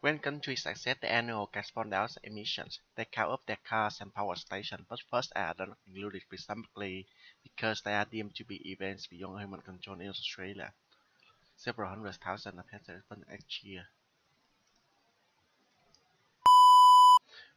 When countries assess the annual carbon dioxide emissions, they count up their cars and power stations, but first are not included presumably because they are deemed to be events beyond human control in Australia. Several hundred thousand of hectares burned each year.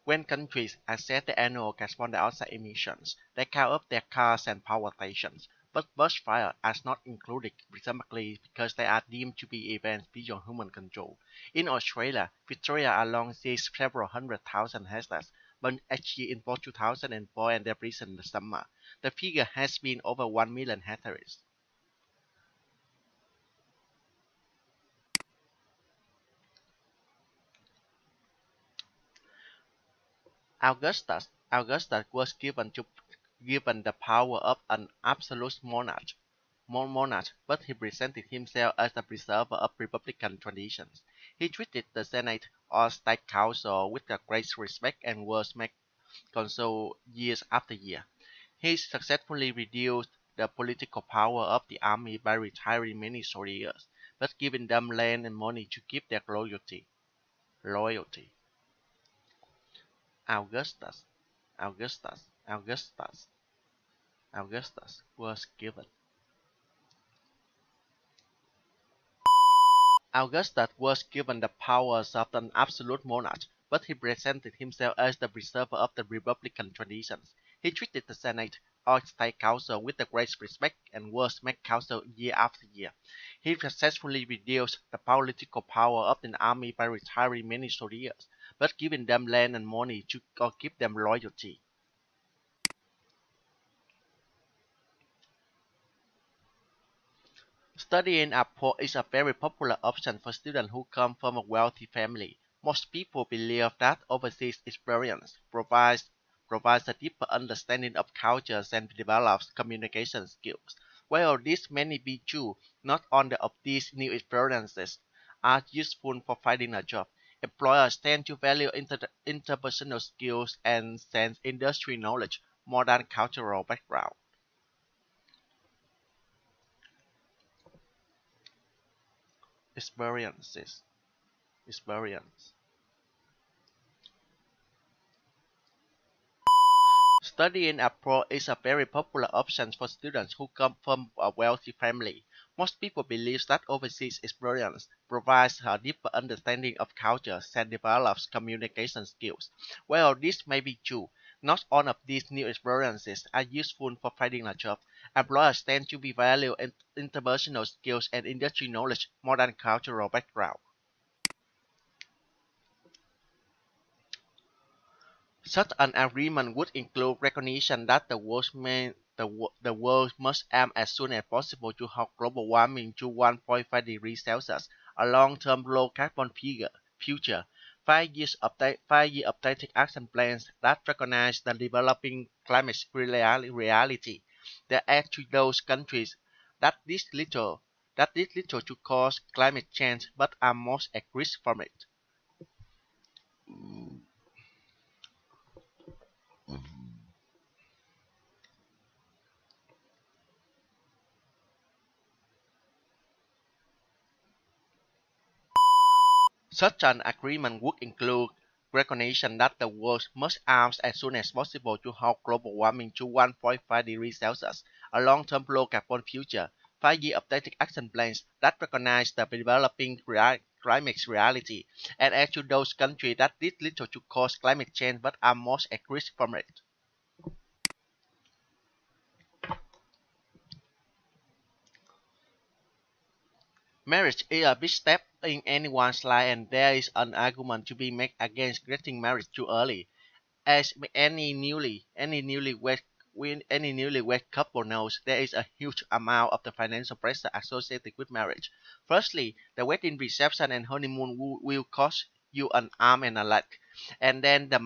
When countries assess the annual carbon dioxide emissions, they count up their cars and power stations, but bushfires are not included presumably because they are deemed to be events beyond human control. In Australia, Victoria alone sees several hundred thousand hectares burned each year in both 2004 and the recent summer. The figure has been over 1 million hectares. Augustus was given the power of an absolute monarch, but he presented himself as the preserver of republican traditions. He treated the Senate or State Council with a great respect and was made consul years after year. He successfully reduced the political power of the army by retiring many soldiers, but giving them land and money to keep their loyalty. Augustus, Augustus was given. Augustus was given the powers of an absolute monarch, but he presented himself as the preserver of the republican traditions. He treated the Senate or State Council with a great respect and was made consul year after year. He successfully reduced the political power of the army by retiring many soldiers, but giving them land and money to keep them loyalty. Studying abroad is a very popular option for students who come from a wealthy family. Most people believe that overseas experience provides a deeper understanding of cultures and develops communication skills. While this may be true, not all of these new experiences are useful for finding a job. Employers tend to value interpersonal skills and sense industry knowledge more than cultural background. Experiences. Experience. Studying abroad is a very popular option for students who come from a wealthy family. Most people believe that overseas experience provides a deeper understanding of cultures and develops communication skills. While this may be true, not all of these new experiences are useful for finding a job. Employers tend to value interpersonal skills and industry knowledge more than cultural background. Such an agreement would include recognition that the world must aim as soon as possible to halt global warming to 1.5 degrees Celsius, a long-term low-carbon future. 5 year updated action plans that recognize the developing climate reality. They add to those countries that did little to cause climate change but are most at risk from it. Such an agreement would include recognition that the world must act as soon as possible to halt global warming to 1.5 degrees Celsius, a long-term low-carbon future. 5 year updated action plans that recognize the developing climate reality and add to those countries that did little to cause climate change but are most at risk from it. Marriage is a big step in anyone's life and there is an argument to be made against getting married too early. As any newlywed couple knows, there is a huge amount of the financial pressure associated with marriage. Firstly, the wedding reception and honeymoon will cost you an arm and a leg, and then the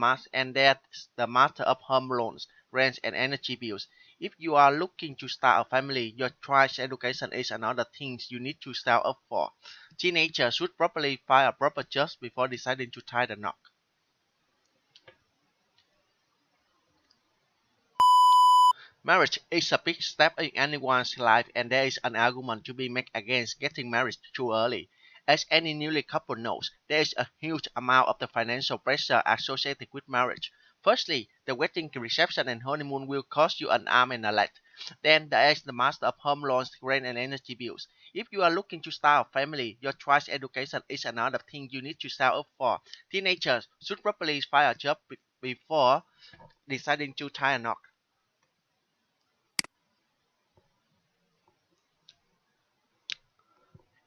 matter of home loans, rent, and energy bills. If you are looking to start a family, your child's education is another thing you need to save up for. Teenagers should probably find a proper job before deciding to tie the knot. Marriage is a big step in anyone's life and there is an argument to be made against getting married too early. As any newly couple knows, there is a huge amount of the financial pressure associated with marriage. Firstly, the wedding reception and honeymoon will cost you an arm and a leg. Then there is the master of home loans, rent and energy bills. If you are looking to start a family, your child's education is another thing you need to save up for. Teenagers should probably find a job before deciding to tie a knot.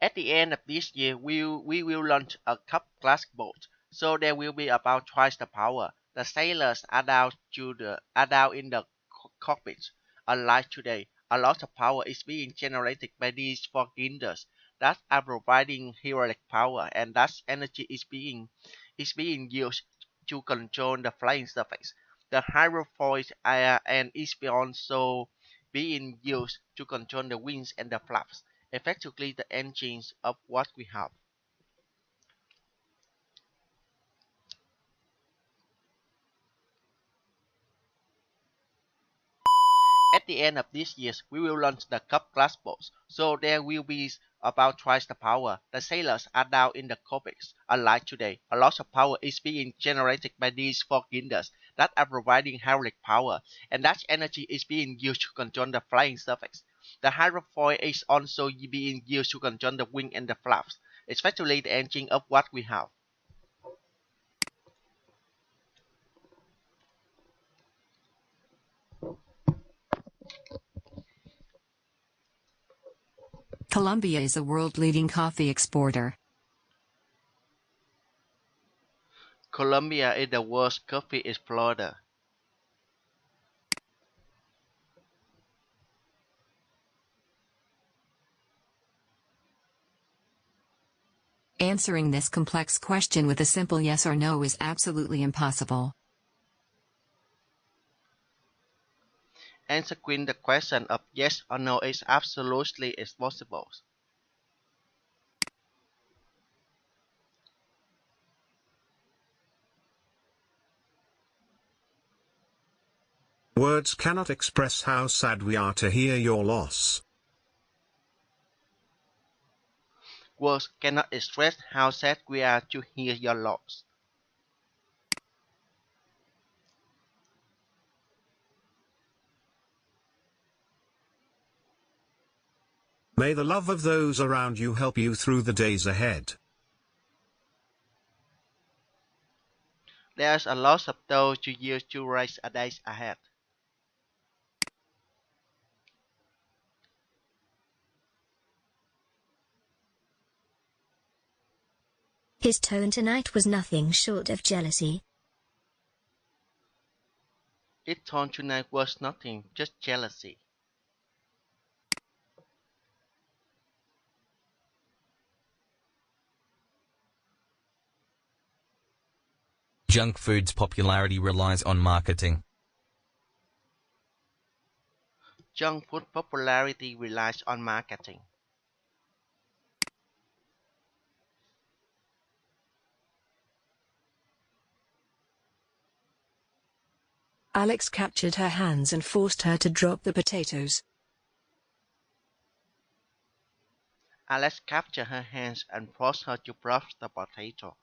At the end of this year, we will launch a Cup class boat, so there will be about twice the power. The sailors are down in the cockpit. Unlike today, a lot of power is being generated by these four ginders that are providing hydraulic power, and that energy is being used to control the flying surface. The hydrofoil and is also being used to control the wings and the flaps, effectively the engines of what we have. At the end of this year, we will launch the Cup class boats, so there will be about twice the power. The sailors are down in the cockpits. Unlike today, a lot of power is being generated by these four ginders that are providing hydraulic power, and that energy is being used to control the flying surface. The hydrofoil is also being used to control the wing and the flaps, especially the engine of what we have. Colombia is a world-leading coffee exporter. Colombia is the world's coffee exporter. Answering this complex question with a simple yes or no is absolutely impossible. Answering the question of yes or no is absolutely impossible. Words cannot express how sad we are to hear your loss. Words cannot express how sad we are to hear your loss. May the love of those around you help you through the days ahead. There's a lot of those to use to raise a days ahead. His tone tonight was nothing short of jealousy. Its tone tonight was nothing, just jealousy. Junk food's popularity relies on marketing. Junk food popularity relies on marketing. Alex captured her hands and forced her to drop the potatoes. Alex captured her hands and forced her to drop the potato.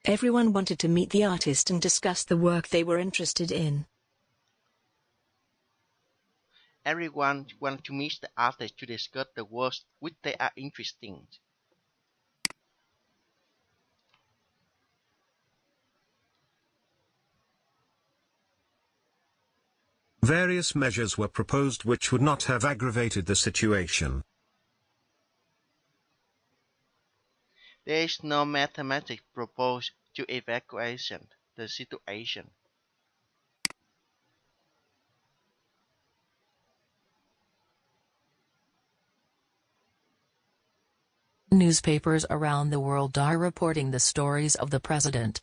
Everyone wanted to meet the artist and discuss the work they were interested in. Everyone wants to meet the artist to discuss the works which they are interested in. Various measures were proposed which would not have aggravated the situation. There is no mathematics proposed to evacuation the situation. Newspapers around the world are reporting the stories of the president.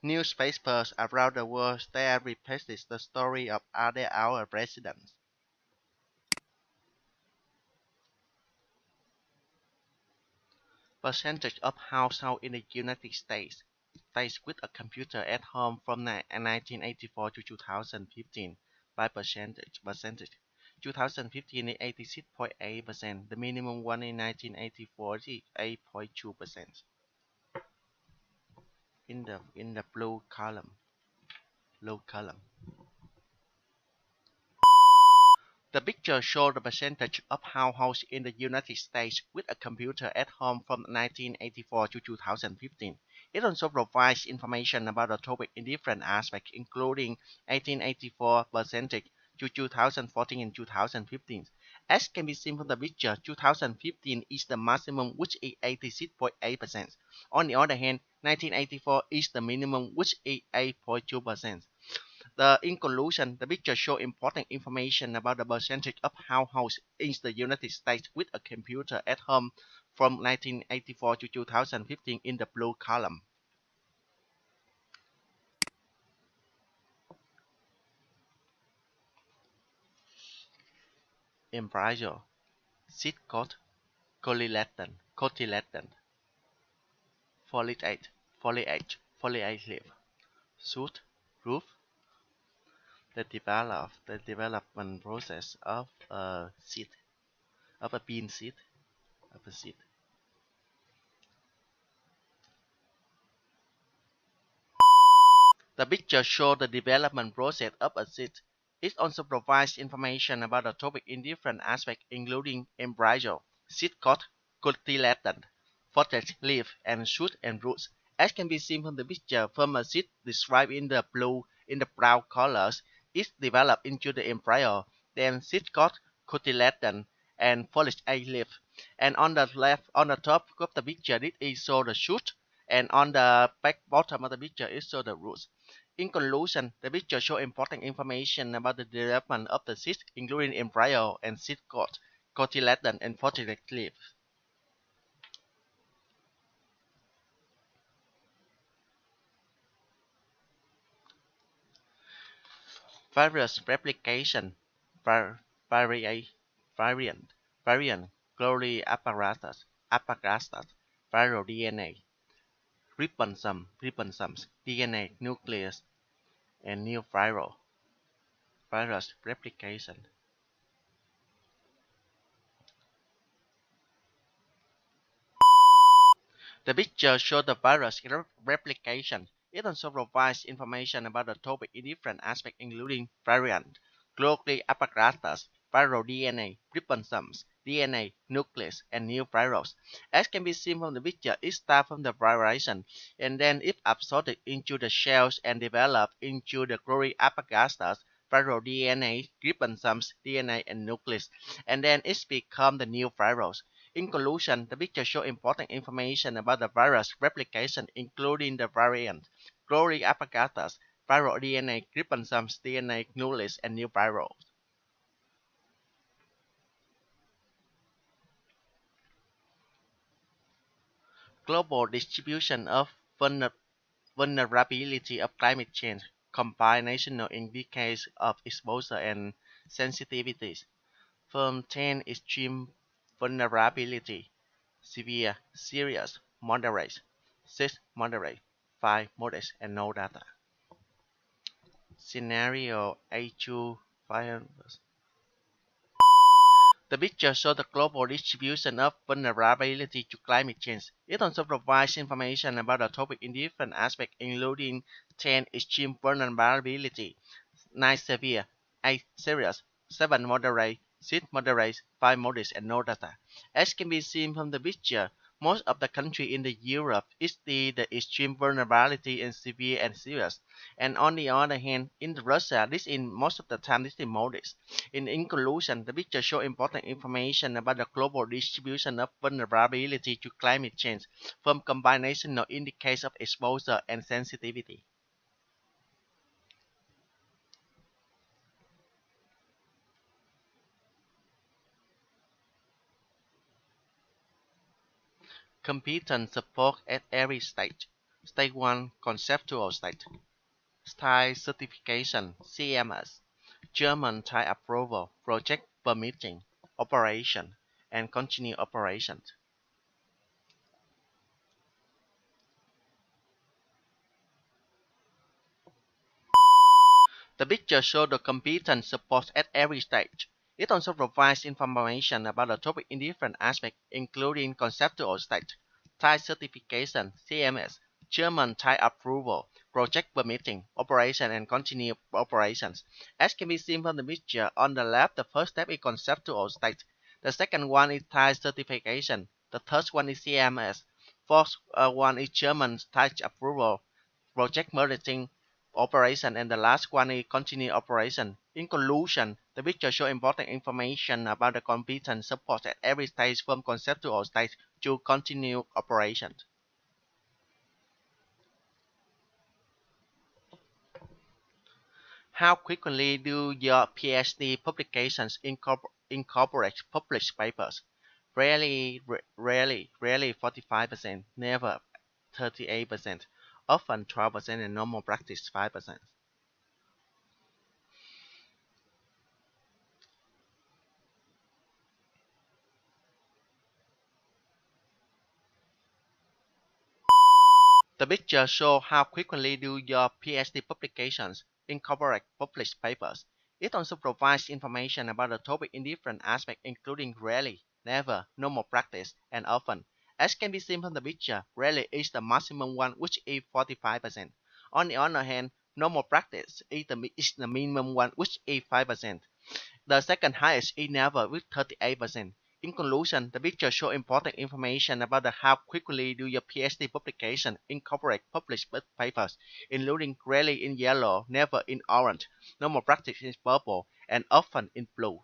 Newspapers around the world they repeated the story of our presidents. Percentage of households in the United States. States with a computer at home from 1984 to 2015 by percentage. 2015 is 86.8%. The minimum one in 1984 is 8.2%. In the blue column. The picture shows the percentage of households in the United States with a computer at home from 1984 to 2015. It also provides information about the topic in different aspects, including 1884 percentage to 2014 and 2015. As can be seen from the picture, 2015 is the maximum, which is 86.8%. On the other hand, 1984 is the minimum, which is 8.2%. In conclusion, the picture shows important information about the percentage of households in the United States with a computer at home from 1984 to 2015 in the blue column. Embryo, seed coat, cotyledon, foliage leaf, shoot, roof. The development process of a seed, of a bean seed, of a seed. The picture shows the development process of a seed. It also provides information about the topic in different aspects, including embryo, seed coat, cotyledon, foliage, leaf, and shoot and roots. As can be seen from the picture, from a seed described in the brown colors, is developed into the embryo, then seed coat, cotyledon, and foliage leaf. And on the top of the picture, it is show the shoot, and on the bottom of the picture, it show the roots. In conclusion, the picture shows important information about the development of the seed, including embryo and seed coat, cotyledon, and foliage leaf. Virus replication, variant, Golgi apparatus, viral DNA, ribosomes, DNA nucleus, and new virus replication. The picture shows the virus replication. It also provides information about the topic in different aspects, including variant, Golgi apparatus, viral DNA, ribosomes, DNA, nucleus, and new virus. As can be seen from the picture, it starts from the vibration, and then it absorbed into the cells and developed into the Golgi apparatus, viral DNA, ribosomes, DNA, and nucleus, and then it becomes the new virus. In conclusion, the picture shows important information about the virus replication, including the variant, Golgi apparatus, viral DNA, ribosomes, DNA, nucleus, and new virus. Global distribution of vulnerability of climate change, combinational indicators of exposure and sensitivities. From 10 extreme vulnerability, severe, serious, moderate, 6 moderate, 5 modest, and no data. Scenario A2 500. The picture shows the global distribution of vulnerability to climate change. It also provides information about the topic in different aspects, including 10 extreme vulnerability, 9 severe, 8 serious, 7 moderate, 6 moderate, 5 modest, and no data. As can be seen from the picture, most of the country in Europe is the extreme vulnerability and severe and serious. And on the other hand, in Russia, this in most of the time this is modest. In conclusion, the picture shows important information about the global distribution of vulnerability to climate change from combinational indicators of exposure and sensitivity. Competence support at every stage. Stage 1 conceptual stage. Type certification CMS. German type approval, project permitting, operation, and continue operations. The picture shows the competent support at every stage. It also provides information about the topic in different aspects, including conceptual stage, type certification (CMS), German type approval, project permitting, operation and continued operations. As can be seen from the picture on the left, the first step is conceptual stage. The second one is type certification. The third one is CMS. Fourth one is German type approval, project permitting, operation, and the last one is continued operation. In conclusion, the picture shows important information about the competent support at every stage from conceptual stage to continued operation. How frequently do your PhD publications incorporate published papers? Rarely 45%, never 38%, often 12%, and normal practice 5%. The picture shows how frequently do your PhD publications incorporate published papers. It also provides information about the topic in different aspects, including rarely, never, normal practice, and often. As can be seen from the picture, rarely is the maximum one, which is 45%. On the other hand, normal practice is the minimum one, which is 5%. The second highest is never with 38%. In conclusion, the picture shows important information about how quickly do your PhD publication incorporate published papers, including rarely in yellow, never in orange, normal practice in purple, and often in blue.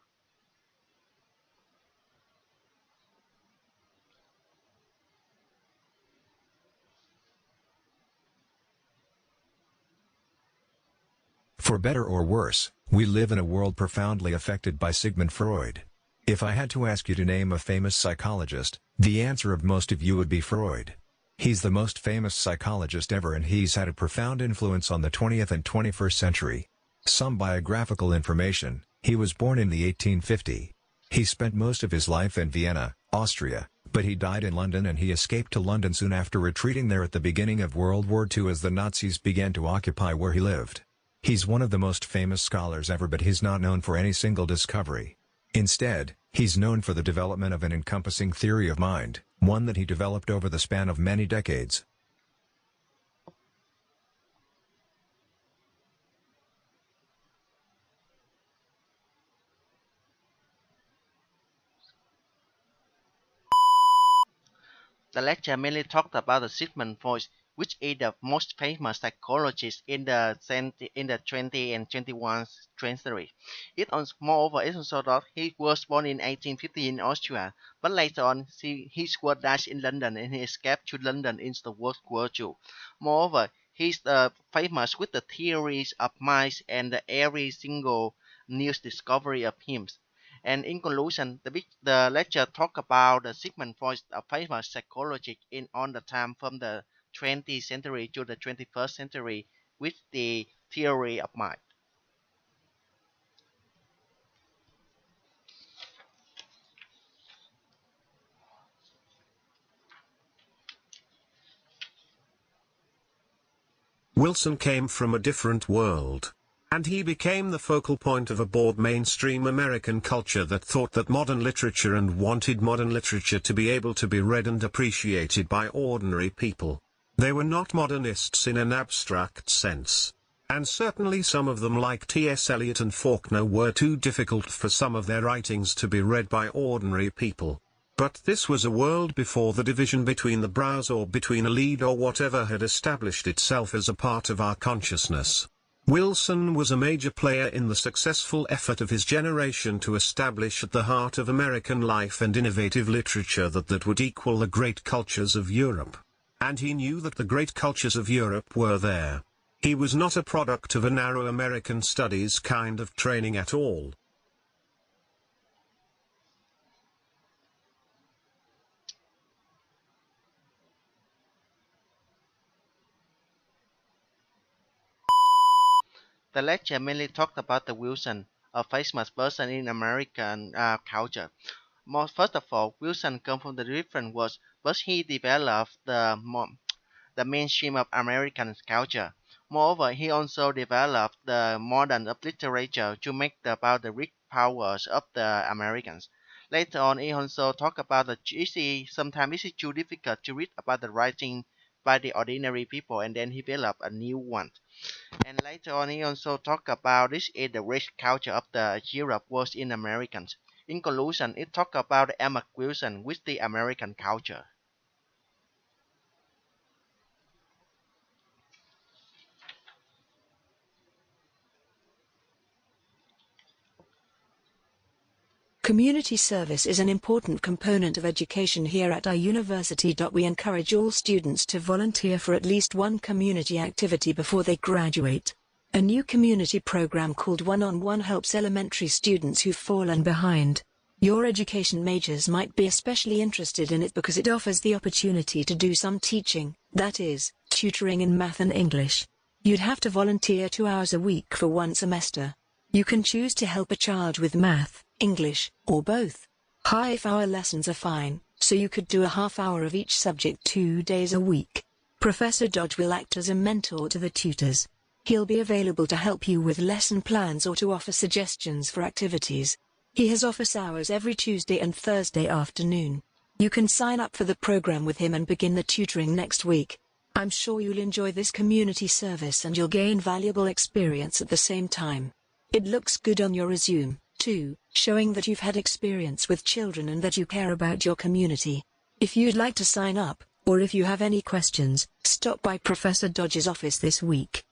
For better or worse, we live in a world profoundly affected by Sigmund Freud. If I had to ask you to name a famous psychologist, the answer of most of you would be Freud. He's the most famous psychologist ever, and he's had a profound influence on the 20th and 21st century. Some biographical information: he was born in the 1850. He spent most of his life in Vienna, Austria, but he died in London, and he escaped to London soon after retreating there at the beginning of World War II as the Nazis began to occupy where he lived. He's one of the most famous scholars ever, but he's not known for any single discovery. Instead, he's known for the development of an encompassing theory of mind, one that he developed over the span of many decades. The lecture mainly talked about the Sigmund Freud, which is the most famous psychologist in the 20th and 21st century. Moreover, it also that he was born in 1850 in Austria, but later on his wife died in London and he escaped to London in the World War II. Moreover, he's famous with the theories of minds and every single news discovery of him. And in conclusion, the lecture talked about the Sigmund Freud, a famous psychologist on the time from the 20th century to the 21st century with the theory of mind. Wilson came from a different world. And he became the focal point of a broad mainstream American culture that thought that modern literature and wanted modern literature to be able to be read and appreciated by ordinary people. They were not modernists in an abstract sense. And certainly some of them, like T.S. Eliot and Faulkner, were too difficult for some of their writings to be read by ordinary people. But this was a world before the division between the brows or between a lead or whatever had established itself as a part of our consciousness. Wilson was a major player in the successful effort of his generation to establish at the heart of American life and innovative literature that would equal the great cultures of Europe. And he knew that the great cultures of Europe were there. He was not a product of a narrow American studies kind of training at all. The lecture mainly talked about the Wilson, a famous person in American culture. First of all, Wilson comes from the different worlds, but he developed the mainstream of American culture. Moreover, he also developed the modern of literature to make about the rich powers of the Americans. Later on, he also talked about the easy, sometimes it's too difficult to read about the writing by the ordinary people, and then he developed a new one. And later on, he also talked about this is the rich culture of the Europe was in Americans. In conclusion, it talked about Emma Wilson with the American culture. Community service is an important component of education here at our university. We encourage all students to volunteer for at least one community activity before they graduate. A new community program called One-on-One helps elementary students who've fallen behind. Your education majors might be especially interested in it because it offers the opportunity to do some teaching, that is, tutoring in math and English. You'd have to volunteer 2 hours a week for one semester. You can choose to help a child with math, English, or both. Half-hour lessons are fine, so you could do a half hour of each subject 2 days a week. Professor Dodge will act as a mentor to the tutors. He'll be available to help you with lesson plans or to offer suggestions for activities. He has office hours every Tuesday and Thursday afternoon. You can sign up for the program with him and begin the tutoring next week. I'm sure you'll enjoy this community service and you'll gain valuable experience at the same time. It looks good on your resume, too, showing that you've had experience with children and that you care about your community. If you'd like to sign up, or if you have any questions, stop by Professor Dodge's office this week.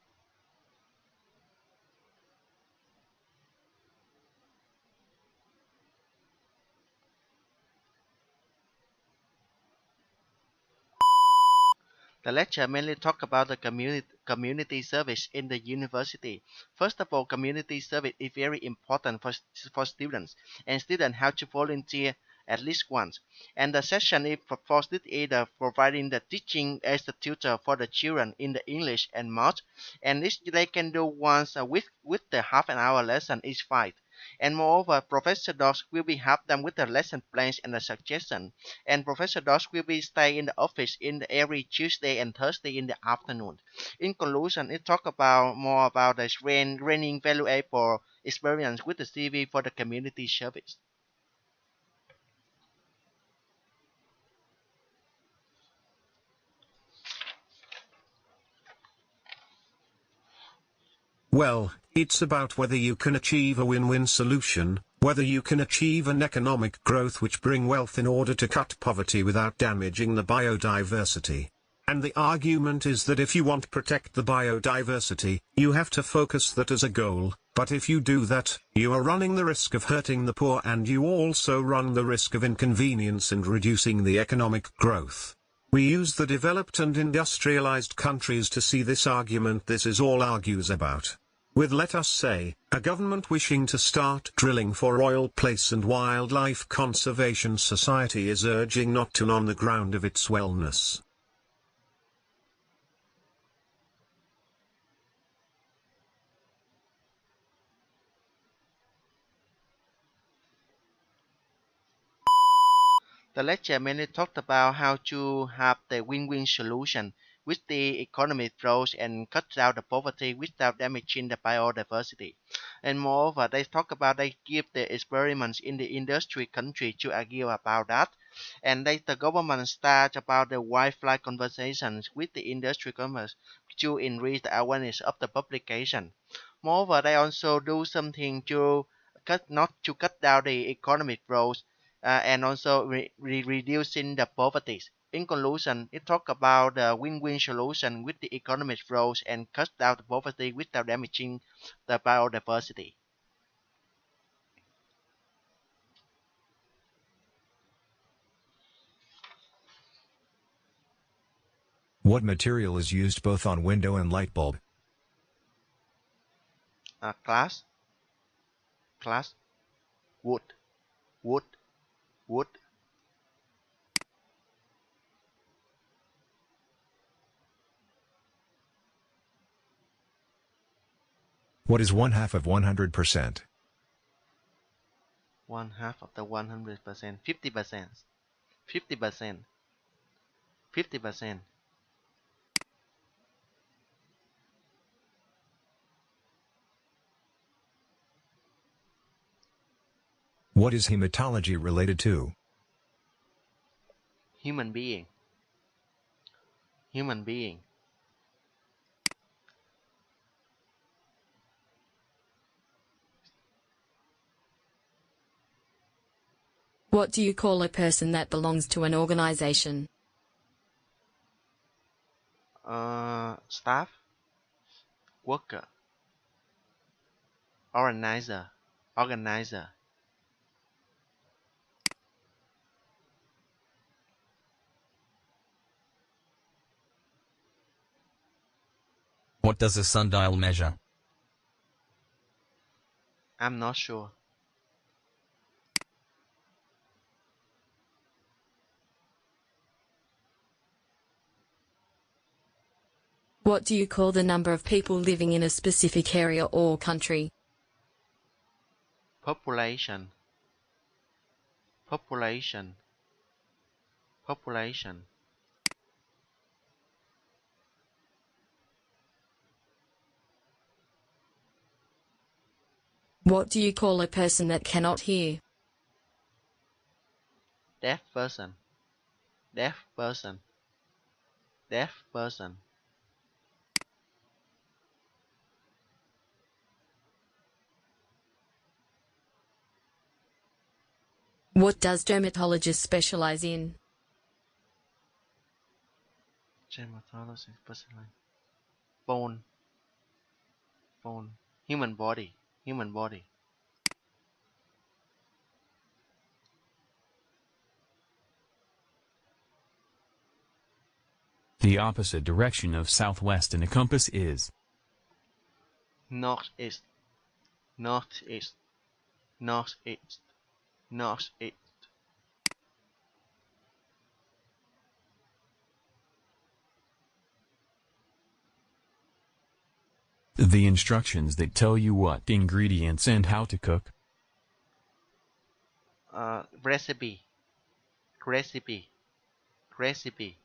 The lecture mainly talked about the community service in the university. First of all, community service is very important for students, and students have to volunteer at least once. And the session is for students either providing the teaching as the tutor for the children in the English and math, and this they can do once a week with the half an hour lesson each fine. And moreover, Professor Doss will be help them with the lesson plans and the suggestion. And Professor Doss will be stay in the office in every Tuesday and Thursday in the afternoon. In conclusion, it talk about more about the training valuable experience with the CV for the community service. Well, it's about whether you can achieve a win-win solution, whether you can achieve an economic growth which bring wealth in order to cut poverty without damaging the biodiversity. And the argument is that if you want to protect the biodiversity, you have to focus that as a goal, but if you do that, you are running the risk of hurting the poor and you also run the risk of inconvenience and reducing the economic growth. We use the developed and industrialized countries to see this argument. This is all argues about. With, let us say, a government wishing to start drilling for oil. Place and Wildlife Conservation Society is urging not to on the ground of its wellness. The lecture mainly talked about how to have the win-win solution with the economic growth and cut down the poverty without damaging the biodiversity. And moreover, they talk about they give the experiments in the industry country to argue about that. And the government start about the wildlife conversations with the industry commerce to increase the awareness of the publication. Moreover, they also do something to not to cut down the economic growth and also reducing the poverty. In conclusion, it talks about the win-win solution with the economic growth and cut down the poverty without damaging the biodiversity. What material is used both on window and light bulb? Class, wood, wood, wood. What is 1/2 of 100%? 1/2 of the 100%, 50%, 50%, 50%. What is hematology related to? Human being. Human being. What do you call a person that belongs to an organization? Staff. Worker. Organizer. Organizer. What does a sundial measure? I'm not sure. What do you call the number of people living in a specific area or country? Population. Population. Population. What do you call a person that cannot hear? Deaf person. Deaf person. Deaf person. What does dermatologist specialize in? Dermatologist specialized. Bone. Bone. Human body. Human body. The opposite direction of southwest in a compass is Northeast. Northeast. Northeast. Northeast. the instructions that tell you what ingredients and how to cook. Recipe. Recipe. Recipe.